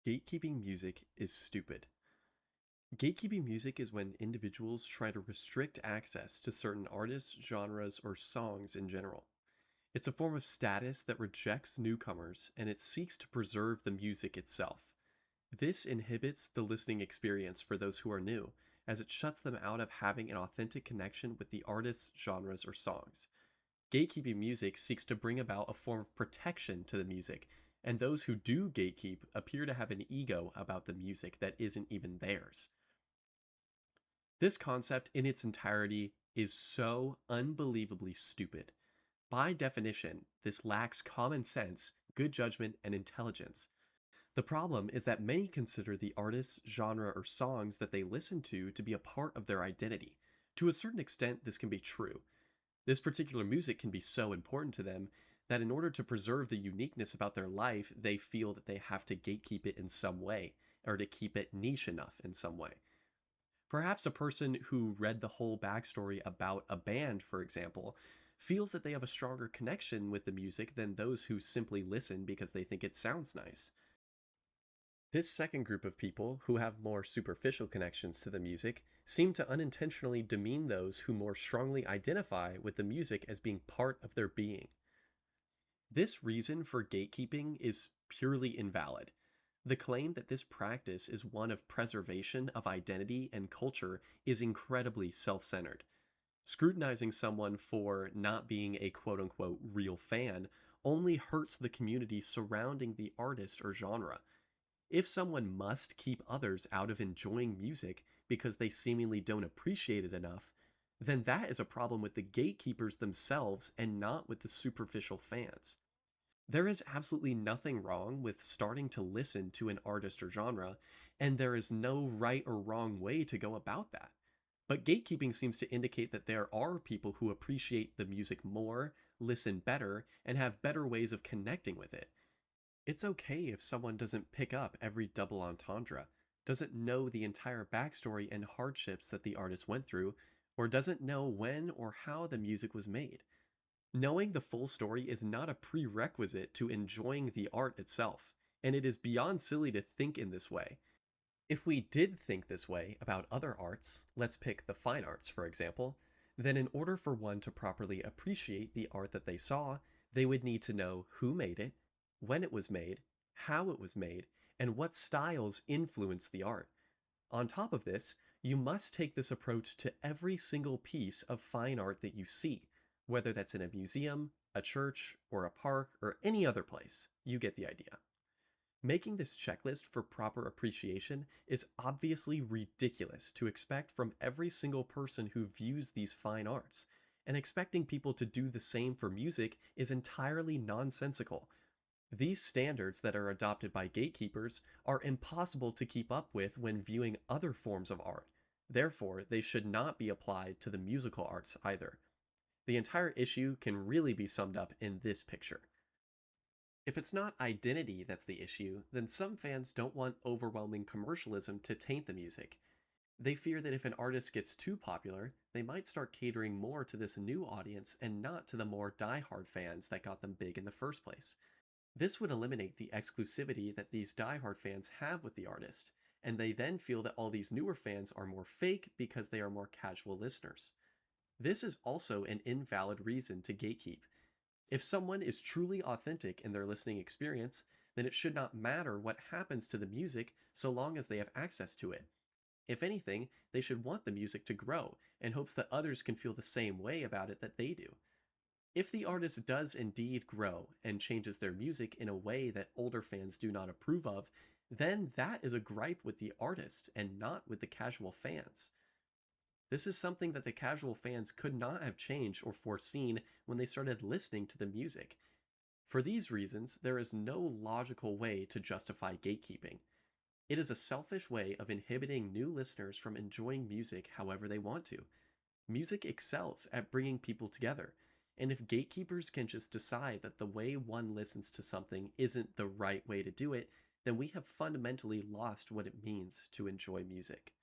Gatekeeping music is stupid. Gatekeeping music is when individuals try to restrict access to certain artists, genres, or songs in general. It's a form of status that rejects newcomers and it seeks to preserve the music itself. This inhibits the listening experience for those who are new, as it shuts them out of having an authentic connection with the artists, genres, or songs. Gatekeeping music seeks to bring about a form of protection to the music, and those who do gatekeep appear to have an ego about the music that isn't even theirs. This concept in its entirety is so unbelievably stupid. By definition, this lacks common sense, good judgment, and intelligence. The problem is that many consider the artist's genre or songs that they listen to be a part of their identity. To a certain extent, this can be true. This particular music can be so important to them that in order to preserve the uniqueness about their life, they feel that they have to gatekeep it in some way, or to keep it niche enough in some way. Perhaps a person who read the whole backstory about a band, for example, feels that they have a stronger connection with the music than those who simply listen because they think it sounds nice. This second group of people, who have more superficial connections to the music, seem to unintentionally demean those who more strongly identify with the music as being part of their being. This reason for gatekeeping is purely invalid. The claim that this practice is one of preservation of identity and culture is incredibly self centered. Scrutinizing someone for not being a quote unquote real fan only hurts the community surrounding the artist or genre. If someone must keep others out of enjoying music because they seemingly don't appreciate it enough, then that is a problem with the gatekeepers themselves and not with the superficial fans. There is absolutely nothing wrong with starting to listen to an artist or genre, and there is no right or wrong way to go about that. But gatekeeping seems to indicate that there are people who appreciate the music more, listen better, and have better ways of connecting with it. It's okay if someone doesn't pick up every double entendre, doesn't know the entire backstory and hardships that the artist went through, or doesn't know when or how the music was made. Knowing the full story is not a prerequisite to enjoying the art itself, and it is beyond silly to think in this way. If we did think this way about other arts, let's pick the fine arts for example, then in order for one to properly appreciate the art that they saw, they would need to know who made it, when it was made, how it was made, and what styles influenced the art. On top of this, you must take this approach to every single piece of fine art that you see, whether that's in a museum, a church, or a park, or any other place. You get the idea. Making this checklist for proper appreciation is obviously ridiculous to expect from every single person who views these fine arts, and expecting people to do the same for music is entirely nonsensical. These standards that are adopted by gatekeepers are impossible to keep up with when viewing other forms of art. Therefore, they should not be applied to the musical arts either. The entire issue can really be summed up in this picture. If it's not identity that's the issue, then some fans don't want overwhelming commercialism to taint the music. They fear that if an artist gets too popular, they might start catering more to this new audience and not to the more die-hard fans that got them big in the first place. This would eliminate the exclusivity that these die-hard fans have with the artist, and they then feel that all these newer fans are more fake because they are more casual listeners. This is also an invalid reason to gatekeep. If someone is truly authentic in their listening experience, then it should not matter what happens to the music so long as they have access to it. If anything, they should want the music to grow in hopes that others can feel the same way about it that they do. If the artist does indeed grow and changes their music in a way that older fans do not approve of, then that is a gripe with the artist and not with the casual fans. This is something that the casual fans could not have changed or foreseen when they started listening to the music. For these reasons, there is no logical way to justify gatekeeping. It is a selfish way of inhibiting new listeners from enjoying music however they want to. Music excels at bringing people together, and if gatekeepers can just decide that the way one listens to something isn't the right way to do it, then we have fundamentally lost what it means to enjoy music.